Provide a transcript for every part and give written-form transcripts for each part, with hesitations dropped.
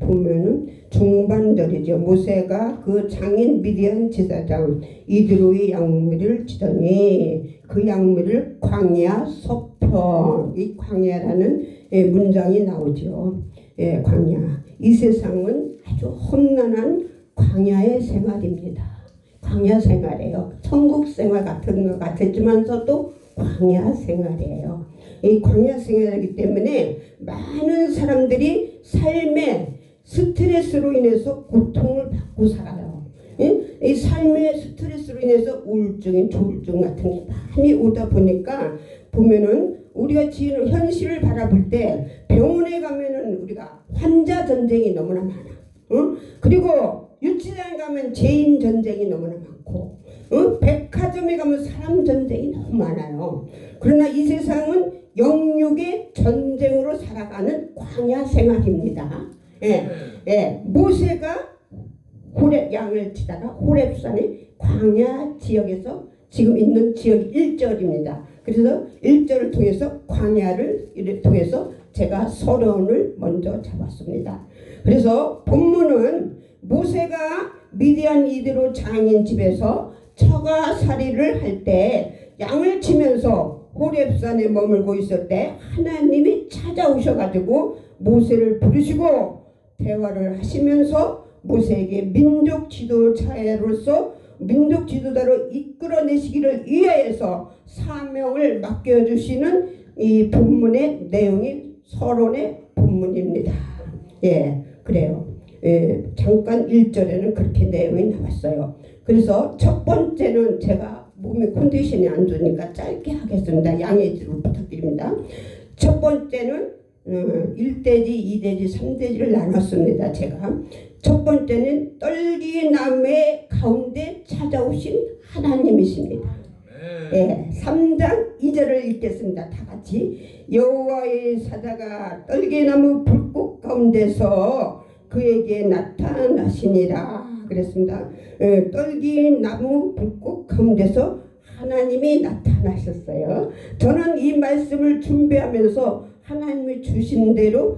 보면은 중반절이죠. 모세가 그 장인 미디안 제사장 이드로의 양무리를 치더니 그 양무리를 광야 서편, 이 광야라는 문장이 나오죠. 광야. 이 세상은 아주 험난한 광야의 생활입니다. 광야 생활이에요. 천국 생활 같은 것 같았지만서도 광야 생활이에요. 이 광야 생활이기 때문에 많은 사람들이 삶의 스트레스로 인해서 고통을 받고 살아요. 이 삶의 스트레스로 인해서 우울증, 조울증 같은 게 많이 오다 보니까 보면은 우리가 지금 현실을 바라볼 때 병원에 가면은 우리가 환자 전쟁이 너무나 많아. 그리고 유치장에 가면 죄인 전쟁이 너무나 많고, 백화점에 가면 사람 전쟁이 너무 많아요. 그러나 이 세상은 영육의 전쟁으로 살아가는 광야 생활입니다. 모세가 호렙 양을 치다가 호렙산의 광야 지역에서 지금 있는 지역 1절입니다. 그래서 1절을 통해서 광야를 통해서 제가 서론을 먼저 잡았습니다. 그래서 본문은 모세가 미디안 이드로 장인 집에서 처가살이를 할 때 양을 치면서 호렙산에 머물고 있을 때 하나님이 찾아오셔가지고 모세를 부르시고 대화를 하시면서 모세에게 민족 지도자로서 민족 지도자로 이끌어내시기를 위하여서 사명을 맡겨주시는 이 본문의 내용이 서론의 본문입니다. 그래요. 잠깐 1절에는 그렇게 내용이 나왔어요. 그래서 첫 번째는 제가 몸의 컨디션이 안 좋으니까 짧게 하겠습니다. 양해 좀 부탁드립니다. 첫 번째는 1대지, 2대지, 3대지를 나눴습니다. 제가 첫 번째는 떨기나무의 가운데 찾아오신 하나님이십니다. 3장 2절을 읽겠습니다. 다 같이. 여호와의 사자가 떨기나무 불꽃 가운데서 그에게 나타나시니라 그랬습니다. 떨기나무 불꽃 가운데서 하나님이 나타나셨어요. 저는 이 말씀을 준비하면서 하나님이 주신 대로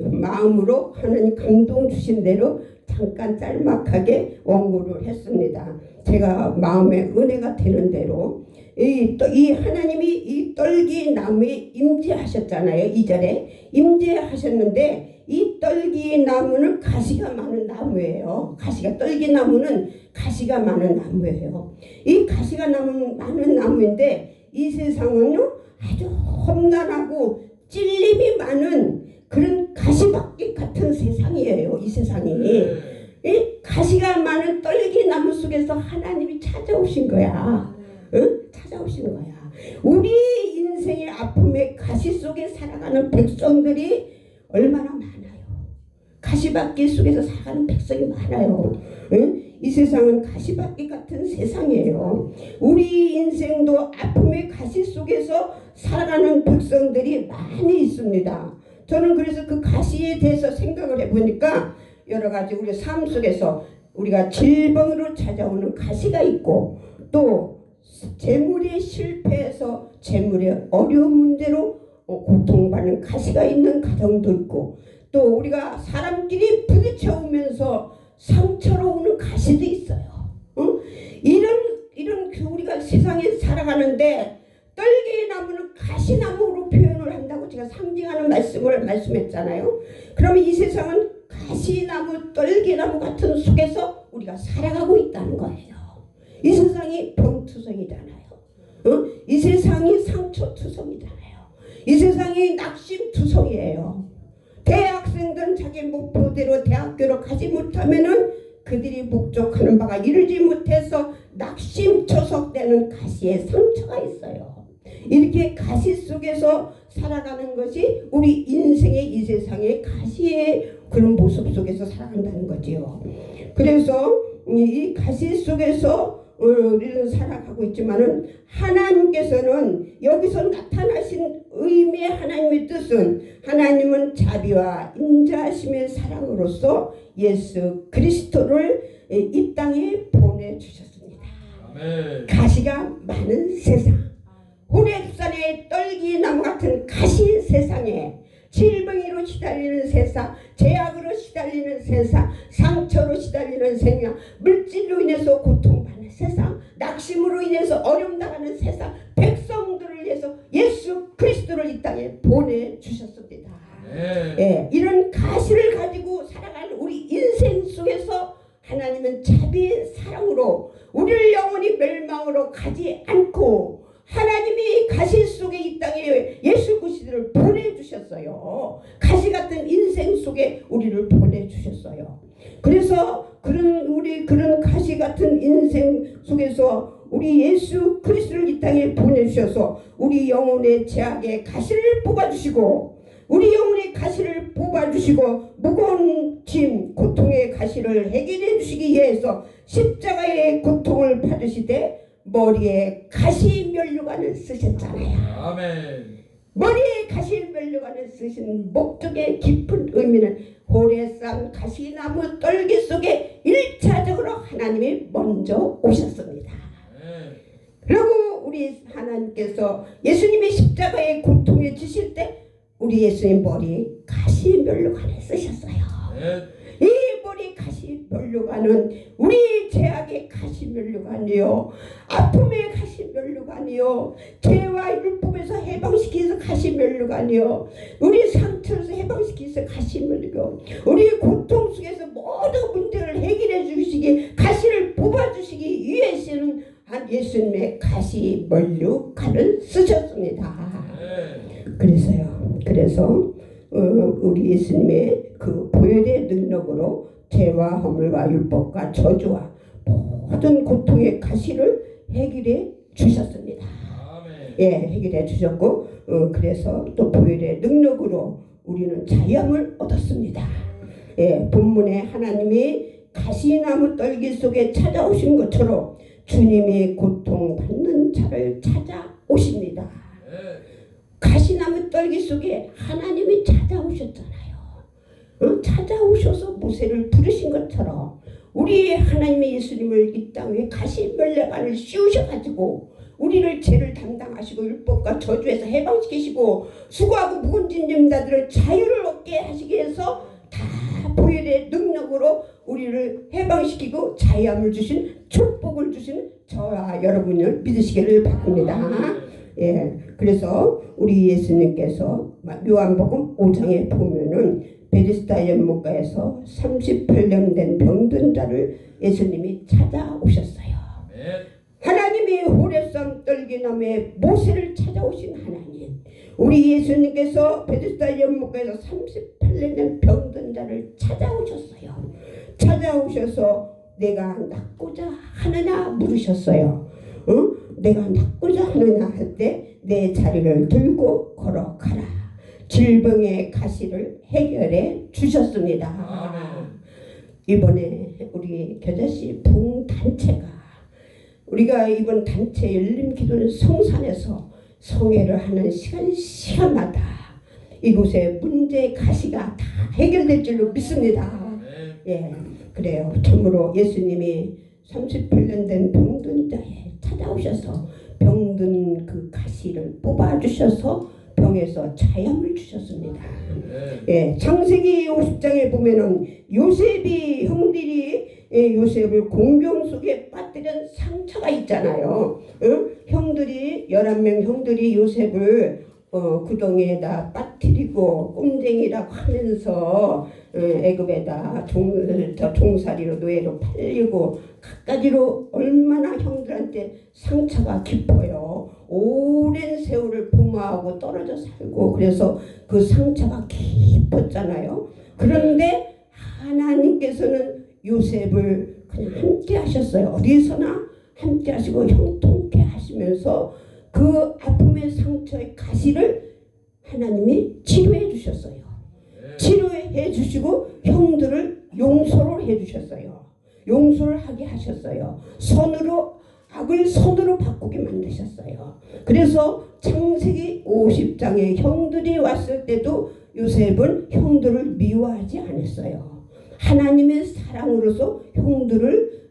마음으로 하나님 감동 주신 대로 잠깐 짤막하게 원고를 했습니다. 제가 마음에 은혜가 되는 대로 이 하나님이 이 떨기나무에 임재하셨잖아요. 2절에 임재하셨는데 이 떨기나무는 가시가 많은 나무예요. 떨기나무는 가시가 많은 나무예요. 이 가시가 많은 나무인데 이 세상은요 아주 험난하고 찔림이 많은 그런 가시밭길 같은 세상이에요. 이 세상이. 이 가시가 많은 떨기나무 속에서 하나님이 찾아오신 거야. 찾아오신 거야. 우리 인생의 아픔의 가시 속에 살아가는 백성들이 얼마나 많아요. 가시밭길 속에서 살아가는 백성이 많아요. 이 세상은 가시밭길 같은 세상이에요. 우리 인생도 아픔의 가시 속에서 살아가는 백성들이 많이 있습니다. 저는 그래서 그 가시에 대해서 생각을 해보니까 여러 가지 우리 삶 속에서 우리가 질병으로 찾아오는 가시가 있고 또 재물의 실패에서 재물의 어려운 문제로 고통받는 가시가 있는 가정도 있고 또 우리가 사람끼리 부딪혀오면서 상처로 오는 가시도 있어요. 이런 우리가 세상에 살아가는데 떨기나무는 가시나무로 표현을 한다고 제가 상징하는 말씀했잖아요. 그러면 이 세상은 가시나무, 떨기나무 같은 속에서 우리가 살아가고 있다는 거예요. 이 세상이 병투성이잖아요. 이 세상이 상처투성이잖아요. 이 세상이 낙심투성이에요. 대학생들은 자기 목표대로 대학교로 가지 못하면은 그들이 목적하는 바가 이루지 못해서 낙심초석되는 가시의 상처가 있어요. 이렇게 가시 속에서 살아가는 것이 우리 인생의 이 세상의 가시의 그런 모습 속에서 살아간다는 거지요. 그래서 이 가시 속에서 우리는 살아가고 있지만은 하나님께서는 여기서 나타나신 의미의 하나님의 뜻은 하나님은 자비와 인자하심의 사랑으로서 예수 그리스도를 이 땅에 보내주셨습니다. 아멘. 가시가 많은 세상, 호렙산의 떨기나무 같은 가시 세상에 질병으로 시달리는 세상, 제약으로 세상, 상처로 시달리는 생명, 물질로 인해서 고통받는 세상, 낙심으로 인해서 어려움당하는 세상, 백성들을 위해서 예수 그리스도를 이 땅에 보내주셨습니다. 예, 이런 가시를 가지고 살아가는 우리 인생 속에서 하나님은 자비의 사랑으로 우리를 영원히 멸망으로 가지 않고 하나님이 가시 속에 이 땅에 예수 그리스도를 보내주셨어요. 가시 같은 인생 속에 우리를 보내주셨어요. 그래서 그런 가시 같은 인생 속에서 우리 예수 그리스도를 이 땅에 보내주셔서 우리 영혼의 죄악의 가시를 뽑아주시고 우리 영혼의 가시를 뽑아주시고 무거운 짐 고통의 가시를 해결해 주시기 위해서 십자가의 고통을 받으시되 머리에 가시 면류관을 쓰셨잖아요. 아멘. 머리에 가시 면류관을 쓰신 목적의 깊은 의미는 호레산 가시나무 떨기 속에 1차적으로 하나님이 먼저 오셨습니다. 그리고 우리 하나님께서 예수님이 십자가의 고통에 지실 때 우리 예수님 머리에 가시 면류관을 쓰셨어요. 이 머리 가시 면류관은 우리 죄악의 가시 면류관이요, 아픔의 가시 면류관이요, 죄와 율법에서 해방시키기 위해서 가시 면류관이요, 우리 상처에서 해방시키기 위해서 가시 면류관, 우리 고통 속에서 모든 문제를 해결해 주시기 가시를 뽑아주시기 위해서는 예수님의 가시 면류관을 쓰셨습니다. 그래서 우리 예수님의 그 보혈의 능력으로 죄와 허물과 율법과 저주와 모든 고통의 가시를 해결해 주셨습니다. 예, 해결해 주셨고 그래서 또 보혈의 능력으로 우리는 자유함을 얻었습니다. 예, 본문에 하나님이 가시나무 떨기 속에 찾아오신 것처럼 주님이 고통받는 자를 찾아오십니다. 가시나무 떨기 속에 하나님이 찾아오셨잖아요. 찾아오셔서 모세를 부르신 것처럼 우리 하나님의 예수님을 이 땅에 가시 면류관을 씌우셔가지고 우리를 죄를 담당하시고 율법과 저주에서 해방시키시고 수고하고 무거운 짐진 자들을 자유를 얻게 하시기 위해서 다 보혈의 능력으로 우리를 해방시키고 자유함을 주신 축복을 주신 저와 여러분을 믿으시기를 바랍니다. 예, 그래서 우리 예수님께서 요한복음 5장에 보면은 베데스다 연못가에서 38년 된 병든 자를 예수님이 찾아오셨어요. 하나님이 호렙산 떨기나무에 모세를 찾아오신 하나님, 우리 예수님께서 베데스다 연못가에서 38년 된 병든 자를 찾아오셨어요. 찾아오셔서 내가 낫고자 하느냐 물으셨어요. 내가 낫고자 하느냐 할 때 내 자리를 들고 걸어가라. 질병의 가시를 해결해 주셨습니다. 아멘. 이번에 우리 겨자씨 부흥단체가 우리가 이번 단체 열림 기도는 성산에서 성회를 하는 시간마다 이곳에 문제의 가시가 다 해결될 줄로 믿습니다. 예, 그래요. 참으로 예수님이 38년 된 병든 자에 찾아오셔서 병든 그 가시를 뽑아주셔서 병에서 자유함을 주셨습니다. 예, 창세기 50장에 보면은 요셉이 형들이 요셉을 공경 속에 빠뜨린 상처가 있잖아요. 형들이 11명 형들이 요셉을 구덩이에다 빠뜨리고 꼼쟁이라고 하면서 애굽에다 종살이로 노예로 팔리고 갖가지로 얼마나 형들한테 상처가 깊어요. 오랜 세월을 부모하고 떨어져 살고 그래서 그 상처가 깊었잖아요. 그런데 하나님께서는 요셉을 그냥 함께 하셨어요. 어디서나 함께 하시고 형통케 하시면서 그 아픔의 상처의 가시를 하나님이 치료해 주셨어요. 치료해 주시고 형들을 용서를 해 주셨어요. 용서를 하게 하셨어요. 악을 선으로 바꾸게 만드셨어요. 그래서 창세기 50장에 형들이 왔을 때도 요셉은 형들을 미워하지 않았어요. 하나님의 사랑으로서 형들을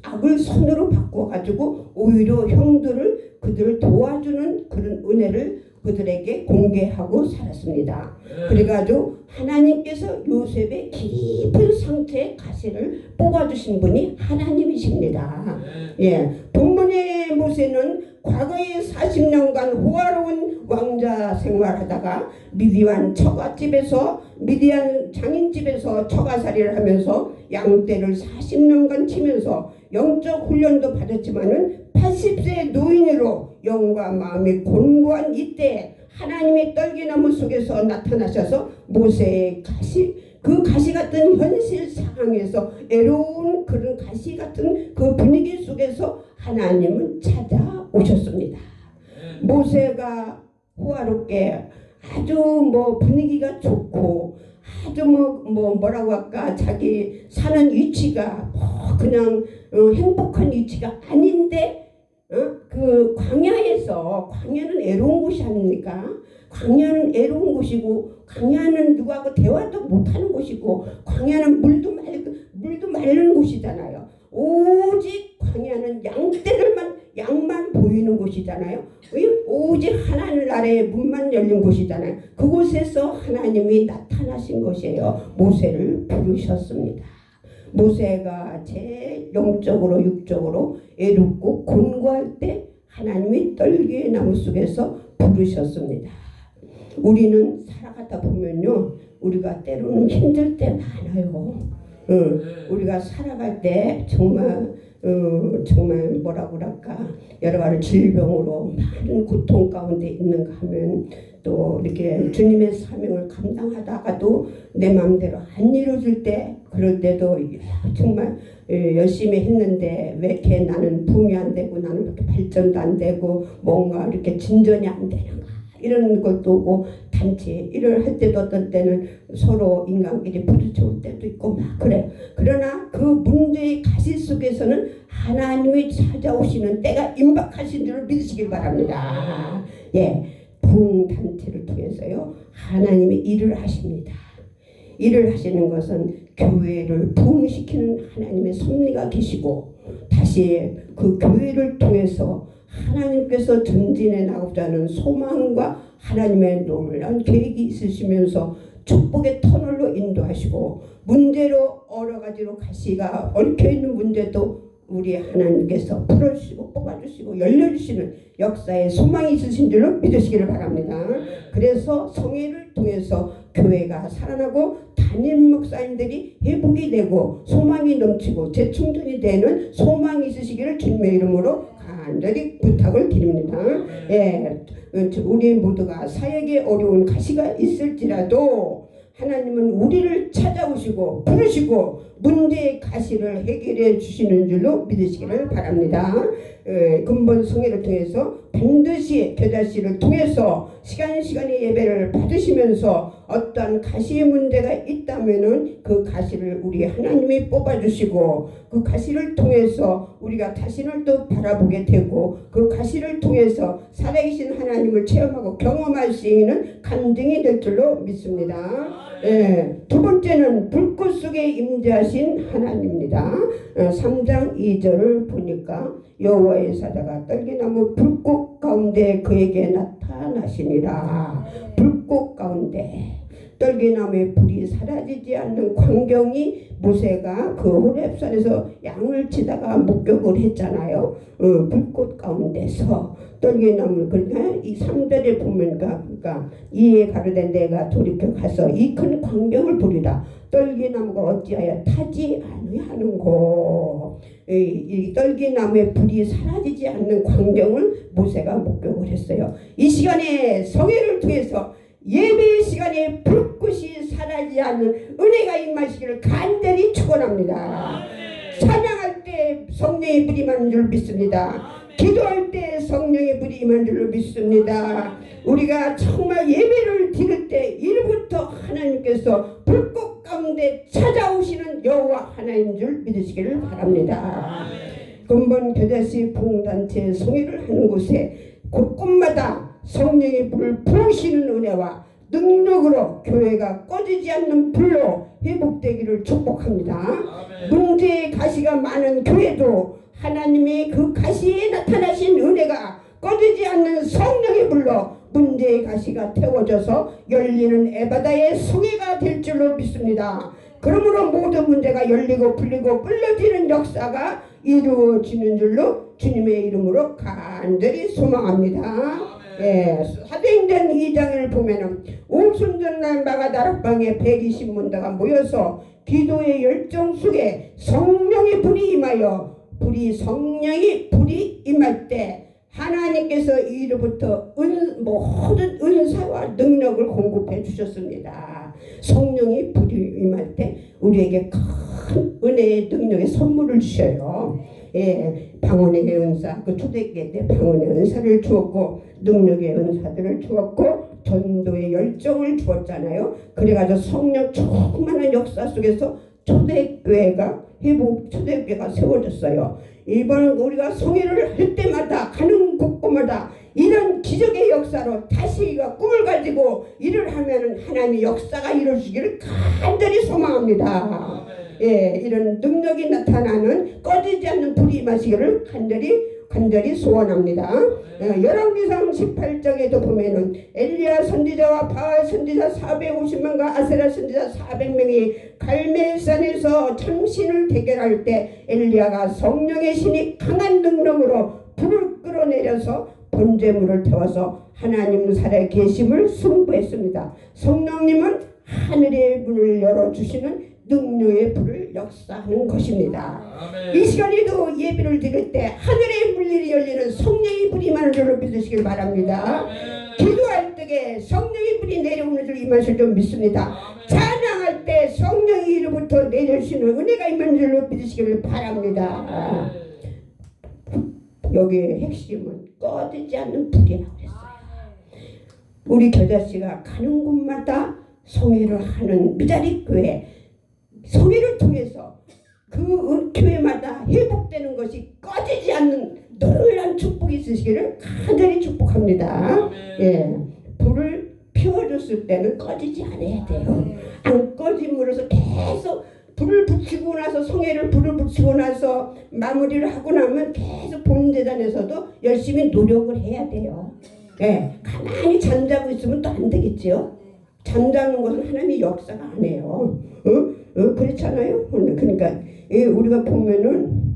악을 선으로 바꿔가지고 오히려 형들을 그들을 도와주는 그런 은혜를 그들에게 공개하고 살았습니다. 그래가지고 하나님께서 요셉의 깊은 상태의 가시를 뽑아주신 분이 하나님이십니다. 예, 본문의 모세는 과거에 40년간 호화로운 왕자 생활하다가 미디안 장인집에서 처가살이를 하면서 양떼를 40년간 치면서 영적 훈련도 받았지만은 80세 노인으로 영과 마음이 곤고한 이때 하나님의 떨기나무 속에서 나타나셔서 모세의 그 가시 같은 현실 상황에서 애로운 그런 가시 같은 그 분위기 속에서 하나님은 찾아오셨습니다. 모세가 호화롭게 아주 분위기가 좋고 아주 뭐라고 할까, 자기 사는 위치가 그냥 행복한 위치가 아닌데, 그 광야는 애로운 곳이 아닙니까? 광야는 애로운 곳이고, 광야는 누구하고 대화도 못하는 곳이고, 광야는 물도 마른 곳이잖아요. 오직 광야는 양만 보이는 곳이잖아요. 오직 하나님 나라의 문만 열린 곳이잖아요. 그곳에서 하나님이 나타나신 것이에요. 모세를 부르셨습니다. 모세가 제 영적으로 육적으로 애롭고 곤고할 때 하나님이 떨기의 나무 속에서 부르셨습니다. 우리는 살아가다 보면요, 우리가 때로는 힘들 때 많아요. 우리가 살아갈 때 정말 뭐라고 그럴까, 여러 가지 질병으로 많은 고통 가운데 있는가 하면, 또 이렇게 주님의 사명을 감당하다가도 내 마음대로 안 이루어질 때, 그럴 때도 정말 열심히 했는데 왜 이렇게 나는 부응이 안 되고, 나는 이렇게 발전도 안 되고, 뭔가 이렇게 진전이 안 되는가, 이런 것도 오고, 단체 일을 할 때도 어떤 때는 서로 인간끼리 부딪혀올 때도 있고 막 그래. 그러나 그 문제의 가시 속에서는 하나님이 찾아오시는 때가 임박하신 줄을 믿으시길 바랍니다. 예, 부흥단체를 통해서요, 하나님이 일을 하십니다. 일을 하시는 것은 교회를 부흥시키는 하나님의 섭리가 계시고, 다시 그 교회를 통해서 하나님께서 전진해 나가고자 하는 소망과 하나님의 놀라운 계획이 있으시면서 축복의 터널로 인도하시고, 문제로 여러 가지로 가시가 얽혀있는 문제도 우리 하나님께서 풀어주시고 뽑아주시고 열려주시는 역사의 소망이 있으신 줄로 믿으시기를 바랍니다. 그래서 성회를 통해서 교회가 살아나고 담임 목사님들이 회복이 되고 소망이 넘치고 재충전이 되는 소망이 있으시기를 주님의 이름으로 간절히 부탁을 드립니다. 예, 우리 모두가 사역에 어려운 가시가 있을지라도 하나님은 우리를 찾아오시고 부르시고 문제의 가시를 해결해 주시는 줄로 믿으시기를 바랍니다. 근본 성회를 통해서 반드시 겨자씨를 통해서 시간의 예배를 받으시면서 어떠한 가시의 문제가 있다면은 그 가시를 우리 하나님이 뽑아주시고, 그 가시를 통해서 우리가 자신을 또 바라보게 되고, 그 가시를 통해서 살아계신 하나님을 체험하고 경험할 수 있는 간증이 될 줄로 믿습니다. 예, 두 번째는 불꽃 속에 임재하신 하나님입니다. 3장 2절을 보니까 여호와의 사자가 떨기나무 불꽃 가운데 그에게 나타나시니라. 불꽃 가운데 떨기나무의 불이 사라지지 않는 광경이, 모세가 그 호렙산에서 양을 치다가 목격을 했잖아요. 불꽃 가운데서 떨기나무, 그러니까 이 3절에 보면 그러니까 이에 가로되 내가 돌이켜 가서 이 큰 광경을 보리라. 떨기나무가 어찌하여 타지 아니하는고. 이 떨기나무의 불이 사라지지 않는 광경을 모세가 목격을 했어요. 이 시간에 성회를 통해서 예배 시간에 불꽃이 사라지지 않는 은혜가 임하시기를 간절히 축원합니다. 찬양할 때 성령의 불이 임하는 줄 믿습니다. 기도할 때 성령의 불이 임하는 줄로 믿습니다. 우리가 정말 예배를 드릴 때 이로부터 하나님께서 불꽃 가운데 찾아오시는 여호와 하나님인 줄 믿으시기를 바랍니다. 근본 겨자씨 부흥단체 성회를 하는 곳에 곳곳마다 성령의 불을 부으시는 은혜와 능력으로 교회가 꺼지지 않는 불로 회복되기를 축복합니다. 문제의 가시가 많은 교회도 하나님의 그 가시에 나타나신 은혜가 꺼지지 않는 성령의 불로 문제의 가시가 태워져서 열리는 에바다의 성회가 될 줄로 믿습니다. 그러므로 모든 문제가 열리고 풀리고 끌려지는 역사가 이루어지는 줄로 주님의 이름으로 간절히 소망합니다. 예, 사도행전 2장을 보면은 오순절날 마가다락방에 120문다가 모여서 기도의 열정 속에 성령의 불이 임하여 성령이 불이 임할 때 하나님께서 이로부터 모든 은사와 능력을 공급해 주셨습니다. 성령이 불이 임할 때 우리에게 큰 은혜의 능력의 선물을 주셔요. 예, 방언의 은사, 그 초대교회 때 방언의 은사를 주었고 능력의 은사들을 주었고 전도의 열정을 주었잖아요. 그래가지고 성령 충만한 역사 속에서 초대교회가 초대교회가 세워졌어요. 이번 우리가 성회를 할 때마다 가는 곳곳마다 이런 기적의 역사로 다시 꿈을 가지고 일을 하면은 하나님의 역사가 이루어지기를 간절히 소망합니다. 예, 이런 능력이 나타나는 꺼지지 않는 불이 임하시기를 간절히 소원합니다. 열왕기상 18장에도 보면은 엘리야 선지자와 바알 선지자 450명과 아세라 선지자 400명이 갈멜산에서 참신을 대결할 때 엘리야가 성령의 신이 강한 능력으로 불을 끌어내려서 번제물을 태워서 하나님 살아 계심을 승부했습니다. 성령님은 하늘의 문을 열어주시는 능력의 불을 역사하는 것입니다. 아멘. 이 시간에도 예배를 드릴 때 하늘의 문이 열리는 성령의 불이 임하는 줄로 믿으시길 바랍니다. 아멘. 기도할 때에 성령의 불이 내려오는 줄 임하실 줄 믿습니다. 아멘. 찬양할 때 성령이 이로부터 내려오시는 은혜가 임하는 줄로 믿으시기를 바랍니다. 여기의 핵심은 꺼지지 않는 불이라고 했어요. 우리 겨자씨가 가는 곳마다 성회를 하는 미자리 교회, 성회를 통해서 그 교회마다 회복되는 것이 꺼지지 않는 놀라운 축복이 있으시기를 간절히 축복합니다. 예, 불을 피워줬을 때는 꺼지지 않아야 돼요. 안 꺼짐으로써 계속 불을 붙이고 나서 성회를 불을 붙이고 나서 마무리를 하고 나면 계속 본대단에서도 열심히 노력을 해야 돼요. 예, 가만히 잠자고 있으면 또 안 되겠지요. 잠자는 것은 하나님의 역사가 안 해요. 그렇잖아요. 그러니까 우리가 보면은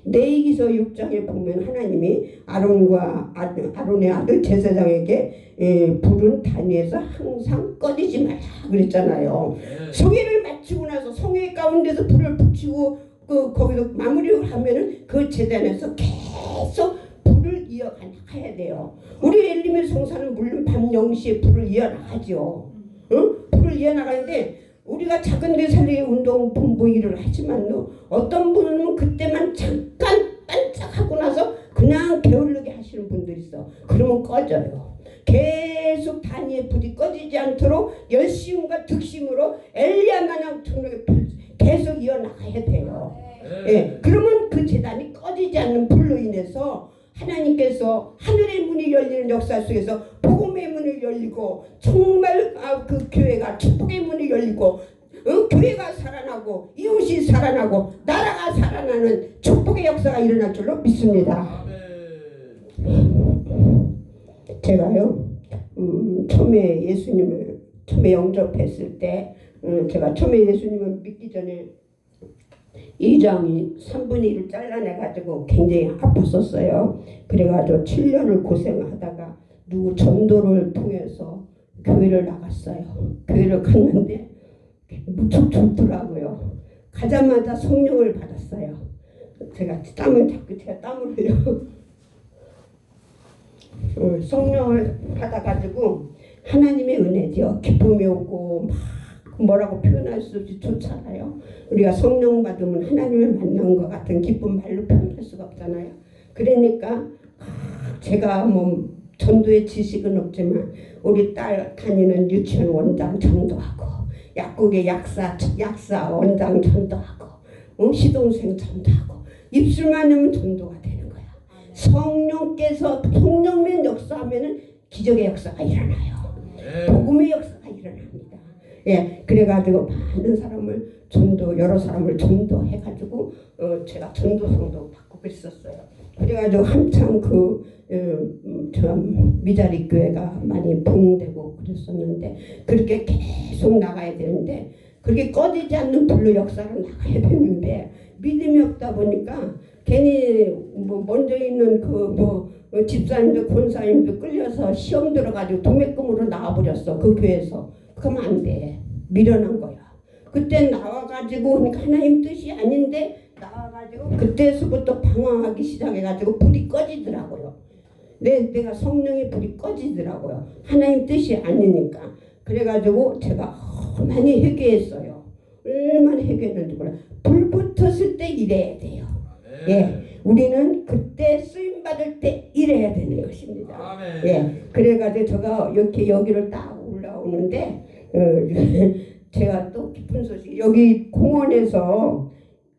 레위기서 6장에 보면 하나님이 아론의 아들 제사장에게 불은 단위에서 항상 꺼지지 말라 그랬잖아요. 성회를 마치고 나서 성회 가운데서 불을 붙이고 거기서 마무리를 하면은 그 제단에서 계속 불을 이어가야 돼요. 우리 엘리멜 성사는 물론 밤 0시에 불을 이어나가죠. 불을 이어나가는데 우리가 작은 데 살리기 운동 본부 일을 하지만요, 어떤 분은 그때만 잠깐 반짝하고 나서 그냥 게을르게 하시는 분들이 있어. 그러면 꺼져요. 계속 단위의 불이 꺼지지 않도록 열심과 득심으로 엘리야 마냥 계속 이어나가야 돼요. 예, 그러면 그 재단이 꺼지지 않는 불로 인해서 하나님께서 하늘의 문이 열리는 역사 속에서 복음의 문이 열리고 정말 그 교회가 축복의 문이 열리고 교회가 살아나고 이웃이 살아나고 나라가 살아나는 축복의 역사가 일어날 줄로 믿습니다. 제가요 처음에 영접했을 때 제가 처음에 예수님을 믿기 전에 이장이 3분의 1을 잘라내가지고 굉장히 아팠었어요. 그래가지고 7년을 고생하다가 누구 전도를 통해서 교회를 나갔어요. 교회를 갔는데 무척 좋더라고요. 가자마자 성령을 받았어요. 제가 땀을 흘려. 성령을 받아가지고 하나님의 은혜죠. 기쁨이 오고 막 뭐라고 표현할 수 없이 좋잖아요. 우리가 성령 받으면 하나님을 만난 것 같은 기쁨 말로 표현할 수가 없잖아요. 그러니까 제가 뭐 전도의 지식은 없지만 우리 딸 다니는 유치원 원장 전도하고 약국의 약사 원장 전도하고 시동생 전도하고 입술만 하면 전도가 되는 거야. 성령께서 성령면 역사하면은 기적의 역사가 일어나요. 복음의 역사가 일어납니다. 예, 그래가지고 많은 사람을 여러 사람을 전도해가지고 제가 전도성도 받고 그랬었어요. 그래가지고 한참 미자리 교회가 많이 부흥되고 그랬었는데 그렇게 계속 나가야 되는데 그렇게 꺼지지 않는 불로 역사를 나가야 되는데 믿음이 없다 보니까 괜히 먼저 있는 집사님들 권사님들 끌려서 시험 들어가지고 도매금으로 나와버렸어. 그 교회에서. 그러면 안 돼. 미련한 거야. 그때 나와가지고 그러니까 하나님 뜻이 아닌데 나와가지고 그때서부터 방황하기 시작해가지고 불이 꺼지더라고요. 내가 성령의 불이 꺼지더라고요. 하나님 뜻이 아니니까. 그래가지고 제가 많이 회개했어요. 얼마나 회개했는지 몰라. 불 붙었을 때 일해야 돼요. 예, 우리는 그때 쓰임 받을 때 일해야 되는 것입니다. 예, 그래가지고 제가 이렇게 여기를 딱 올라오는데 제가 또 기쁜 소식. 여기 공원에서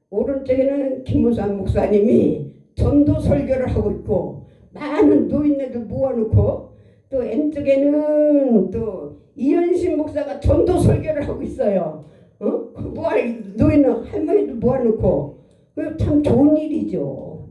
오른쪽에는 김우산 목사님이 전도 설교를 하고 있고 많은 노인네들 모아놓고 또 왼쪽에는 또 이현신 목사가 전도 설교를 하고 있어요. 노인은 할머니들 모아놓고 참 좋은 일이죠.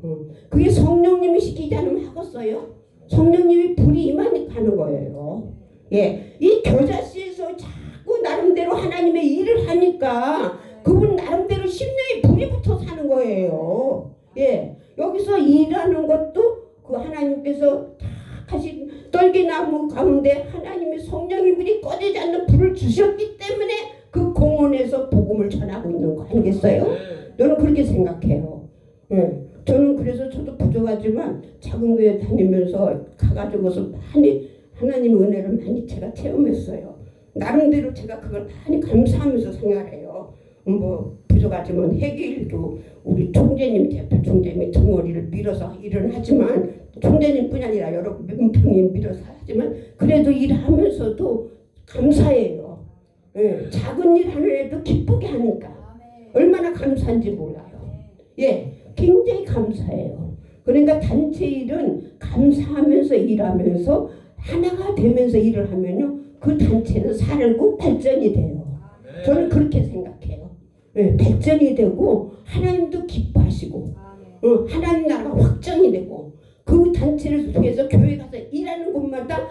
그게 성령님이 시키지 않으면 하겠어요? 성령님이 불이 임하니까 하는 거예요. 예, 이 겨자씨에서 자꾸 나름대로 하나님의 일을 하니까 그분 나름대로 심령에 불이 붙어 사는 거예요. 예, 여기서 일하는 것도 그 하나님께서 다 하신 떨기나무 가운데 하나님의 성령의 불이 꺼지지 않는 불을 주셨기 때문에 그 공원에서 복음을 전하고 있는 거 아니겠어요? 저는 그렇게 생각해요. 예. 저는 그래서 저도 부족하지만 작은 교회 다니면서 가가지고서 많이 하나님의 은혜를 많이 제가 체험했어요. 나름대로 제가 그걸 많이 감사하면서 생활해요. 부족하지만 회계일도 우리 총재님, 대표 총재님이 등어리를 밀어서 일을 하지만 총재님뿐이 아니라 여러 명이 밀어서 하지만 그래도 일하면서도 감사해요. 예, 작은 일 하는 애도 기쁘게 하니까 얼마나 감사한지 몰라요. 예, 굉장히 감사해요. 그러니까 단체 일은 감사하면서 일하면서 하나가 되면서 일을 하면요 그 단체는 살고 발전이 돼요. 저는 그렇게 생각해요. 예, 발전이 되고 하나님도 기뻐하시고 하나님 나라가 확장이 되고 그 단체를 통해서 교회 가서 일하는 곳마다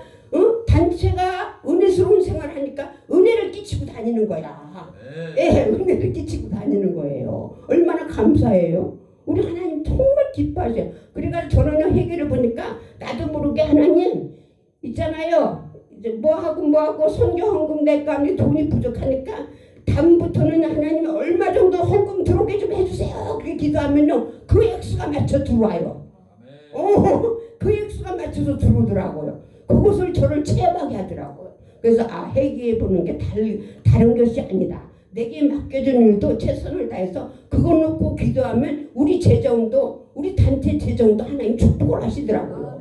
단체가 은혜스러운 생활을 하니까 은혜를 끼치고 다니는 거야. 예, 은혜를 끼치고 다니는 거예요. 얼마나 감사해요. 우리 하나님 정말 기뻐하세요. 그래가지고 저는 회개를 보니까 나도 모르게 하나님 있잖아요. 이제 뭐하고 선교 헌금 낼까 하면 돈이 부족하니까 다음부터는 하나님 얼마 정도 헌금 들어오게 좀 해주세요. 그렇게 기도하면요 그 액수가 맞춰 들어와요. 그 액수가 맞춰서 들어오더라고요. 그것을 저를 체험하게 하더라고요. 그래서 회개해 보는 게 다른 것이 아니다. 내게 맡겨진 일도 최선을 다해서 그거 놓고 기도하면 우리 재정도 우리 단체 재정도 하나님 축복을 하시더라고요.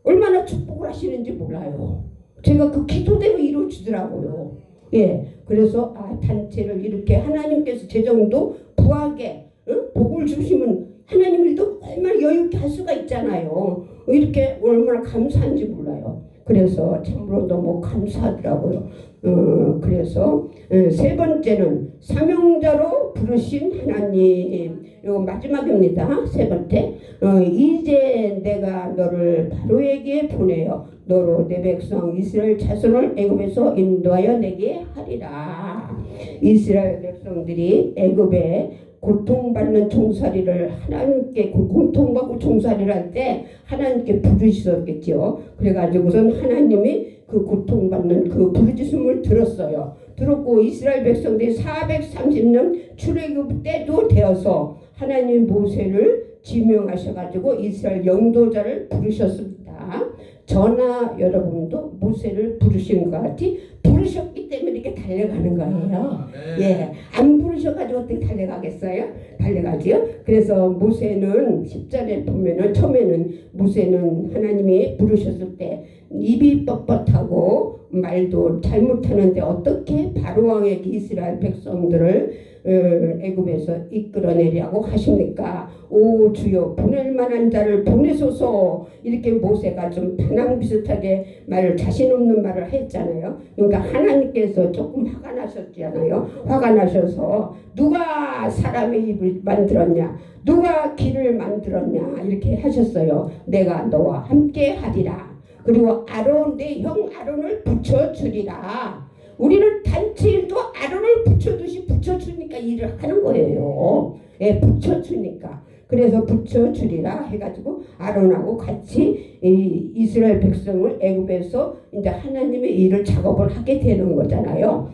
얼마나 축복을 하시는지 몰라요. 제가 그 기도대로 이루어지더라고요. 예, 그래서 단체를 이렇게 하나님께서 재정도 부하게 복을 주시면 하나님도 얼마나 여유있게 할 수가 있잖아요. 이렇게 얼마나 감사한지 몰라요. 그래서 참으로 너무 감사하더라고요. 그래서 세 번째는 사명자로 부르신 하나님. 이거 마지막입니다. 세 번째. 이제 내가 너를 바로에게 보내어 너로 내 백성 이스라엘 자손을 애굽에서 인도하여 내게 하리라. 이스라엘 백성들이 애굽에 고통받는 종살이를 하나님께 고통받고 종살이를 할 때 하나님께 부르셨겠죠. 그래가지고선 하나님이 그 고통받는 그 부르짖음을 들었어요. 들었고 이스라엘 백성들이 430년 출애굽 때도 되어서 하나님 모세를 지명하셔가지고 이스라엘 영도자를 부르셨습니다. 저나 여러분도 모세를 부르신 것 같이 부르셨기 때문에 이렇게 달려가는 거예요. 예, 안 부르셔가지고 어떻게 달려가겠어요? 달려가지요. 그래서 모세는 10절에 보면은 처음에는 모세는 하나님이 부르셨을 때 입이 뻣뻣하고 말도 잘못하는데 어떻게 바로왕에게 이스라엘 백성들을 애굽에서 이끌어내려고 하십니까? 오 주여 보낼 만한 자를 보내소서. 이렇게 모세가 좀 반항 비슷하게 말을 자신 없는 말을 했잖아요. 그러니까 하나님께서 조금 화가 나셨잖아요. 화가 나셔서 누가 사람의 입을 만들었냐, 누가 길을 만들었냐 이렇게 하셨어요. 내가 너와 함께 하리라. 그리고 아론 내 형 아론을 붙여주리라. 우리는 단체 일도 아론을 붙여두시 붙여주니까 일을 하는 거예요. 예, 붙여주니까. 그래서 붙여주리라 해가지고 아론하고 같이 이스라엘 백성을 애굽에서 이제 하나님의 일을 작업을 하게 되는 거잖아요.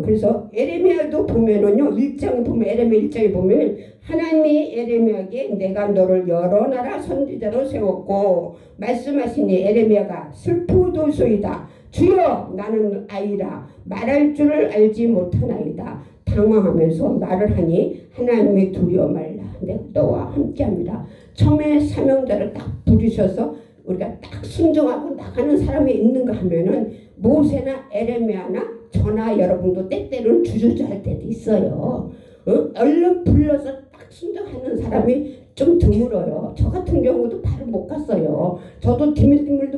그래서 에레미야도 보면은요, 1장 보면 에레미야 1장에 보면 하나님이 에레미야에게 내가 너를 여러 나라 선지자로 세웠고 말씀하시니 에레미야가 슬프도소이다. 주여 나는 아이라 말할 줄을 알지 못하나이다. 당황하면서 말을 하니 하나님이 두려워 말라. 내가 너와 함께합니다. 처음에 사명자를 딱 부르셔서 우리가 딱 순종하고 나가는 사람이 있는가 하면은 모세나 에레미야나 저나 여러분도 때때로는 주저할 때도 있어요. 얼른 불러서 딱 순종하는 사람이 좀 드물어요. 저 같은 경우도 바로 못 갔어요. 저도 디밀디밀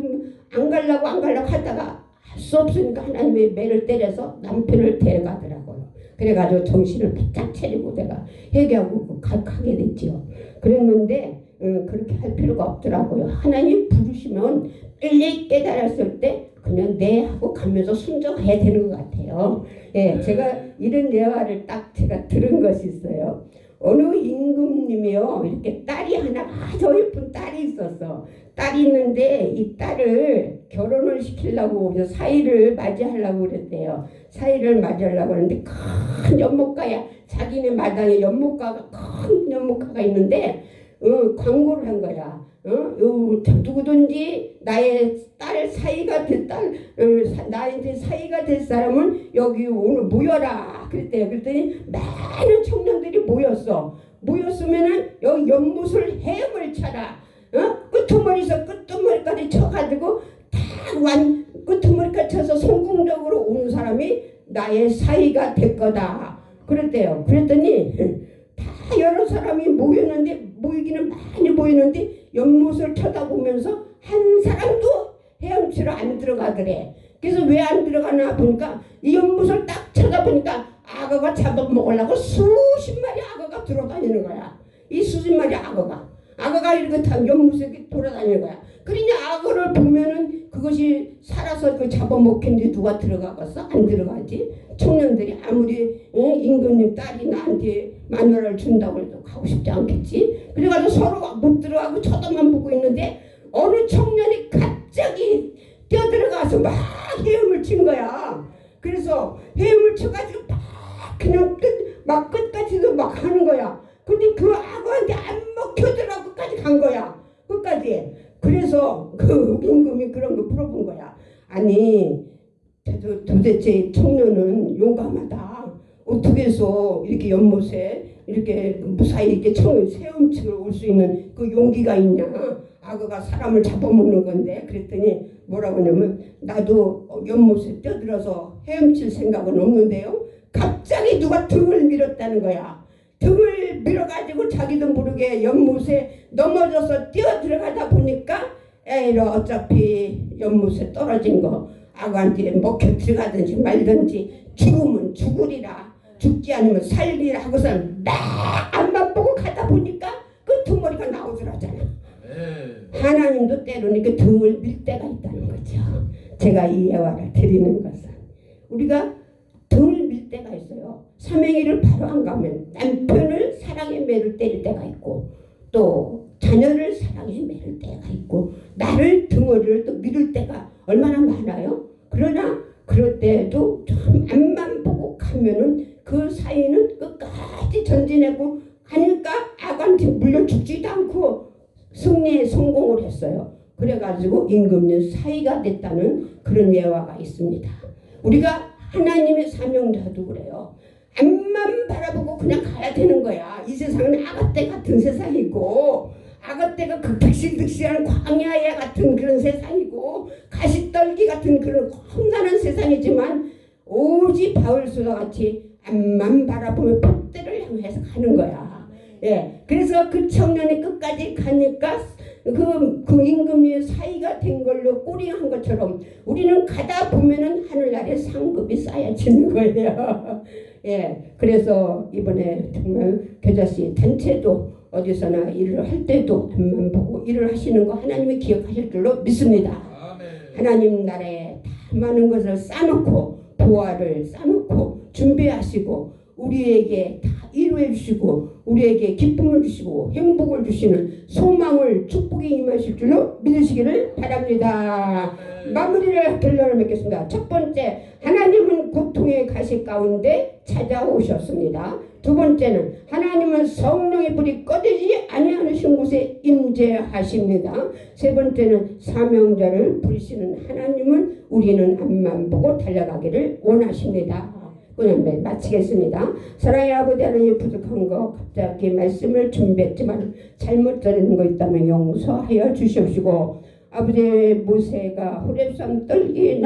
안 가려고 하다가 할 수 없으니까 하나님의 매를 때려서 남편을 데려가더라고요. 그래가지고 정신을 바짝 차리고 내가 회개하고 가게 됐지요. 그랬는데 그렇게 할 필요가 없더라고요. 하나님 부르시면 빨리 깨달았을 때 그냥 네 하고 가면서 순종해야 되는 것 같아요. 예, 제가 이런 예화를 딱 제가 들은 것이 있어요. 어느 임금님이요, 이렇게 딸이 하나 아주 예쁜 딸이 있었어. 딸이 있는데 이 딸을 결혼을 시키려고 사위를 맞이하려고 그랬대요. 사위를 맞이하려고 하는데 큰 연못가야, 자기네 마당에 연못가가 큰 연못가가 있는데 광고를 한 거야. 누구든지 나의 딸 사이가 될 나한테 사이가 될 사람은 여기 오늘 모여라 그랬대요. 그랬더니 많은 청년들이 모였으면은 여기 연못을 헤엄을 쳐라. 끄트머리에서 끄트머리까지 쳐가지고 다 끄트머리까지 쳐서 성공적으로 온 사람이 나의 사이가 될 거다 그랬대요. 그랬더니 다 여러 사람이 모이기는 많이 모이는데 연못을 쳐다보면서 한 사람도 헤엄치러 안 들어가더래. 그래서 왜 안 들어가나 보니까 이 연못을 딱 쳐다보니까 악어가 잡아먹으려고 수십 마리 악어가 들어다니는 거야. 이 수십 마리 악어가 이렇게 다 연못에 돌아다니는 거야. 그러니 악어를 보면은 그것이 살아서 그 잡아먹힌데 누가 들어가겠어? 안 들어가지. 청년들이 아무리 임금님 딸이 나한테 마누라를 준다고 해도 가고 싶지 않겠지. 그래가지고 서로 못 들어가고 쳐다만 보고 있는데 어느 청년이 갑자기 뛰어들어가서 막 헤엄을 친 거야. 그래서 헤엄을 쳐가지고 막 그냥 끝까지도 막 하는 거야. 근데 그 악어한테 안 먹혀들어 끝까지 간 거야. 끝까지. 그래서 그 임금이 그런 거 물어본 거야. 아니 도대체 청년은 용감하다. 어떻게 해서 이렇게 연못에 이렇게 무사히 이렇게 헤엄치러 올 수 있는 그 용기가 있냐. 악어가 사람을 잡아먹는 건데. 그랬더니 뭐라고 하냐면 나도 연못에 뛰어들어서 헤엄칠 생각은 없는데요. 갑자기 누가 등을 밀었다는 거야. 등을 밀어가지고 자기도 모르게 연못에 넘어져서 뛰어들어가다 보니까 에이로 어차피 연못에 떨어진 거 악어한테 먹혀 들어가든지 말든지 죽으면 죽으리라, 죽지 않으면 살리라 하고서 막 앞만 보고 가다 보니까 그 덩어리가 나오더라잖아. 하나님도 때로는 그 등을 밀 때가 있다는 거죠. 제가 이 예화를 드리는 것은 우리가 등을 밀 때가 있어요. 삼행일을 바로 안 가면 남편을 사랑의 매를 때릴 때가 있고 또 자녀를 사랑의 매를 때가 있고 나를 등어리를 또 밀을 때가 얼마나 많아요. 그러나 그럴 때도 좀 앞만 보고 가면은 그 사이는 끝까지 전진하고 하니까 악한테 물려 죽지도 않고 승리에 성공을 했어요. 그래가지고 임금님 사이가 됐다는 그런 예화가 있습니다. 우리가 하나님의 사명자도 그래요. 앞만 바라보고 그냥 가야 되는 거야. 이 세상 세상은 아가떼 같은 세상이고 아가떼가 극득실득실한 광야에 같은 그런 세상이고 가시떨기 같은 그런 험난한 세상이지만 오직 바울수와 같이 앞만 바라보며 복대를 향해서 가는 거야. 예, 그래서 그 청년이 끝까지 가니까 그 임금의 사이가 된 걸로 꼬리한 것처럼 우리는 가다 보면은 하늘나라에 상급이 쌓여지는 거예요. 예, 그래서 이번에 정말 겨자씨 단체도 어디서나 일을 할 때도 앞만 보고 일을 하시는 거 하나님이 기억하실 줄로 믿습니다. 하나님 나라에 다 많은 것을 쌓아놓고 보화를 쌓아놓고 준비하시고 우리에게 다 이루어 주시고 우리에게 기쁨을 주시고 행복을 주시는 소망을 축복이 임하실 줄로 믿으시기를 바랍니다. 마무리를 결론을 맺겠습니다. 첫 번째, 하나님은 고통의 가시 가운데 찾아오셨습니다. 두 번째는 하나님은 성령의 불이 꺼지지 아니하는 곳에 임재하십니다. 세 번째는 사명자를 부리시는 하나님은 우리는 앞만 보고 달려가기를 원하십니다. 오늘 마치겠습니다. 사랑의 아버지 하나님, 부족한 거 갑자기 말씀을 준비했지만 잘못 들은 거 있다면 용서하여 주시옵시고 아버지 모세가 호렙산 떨기에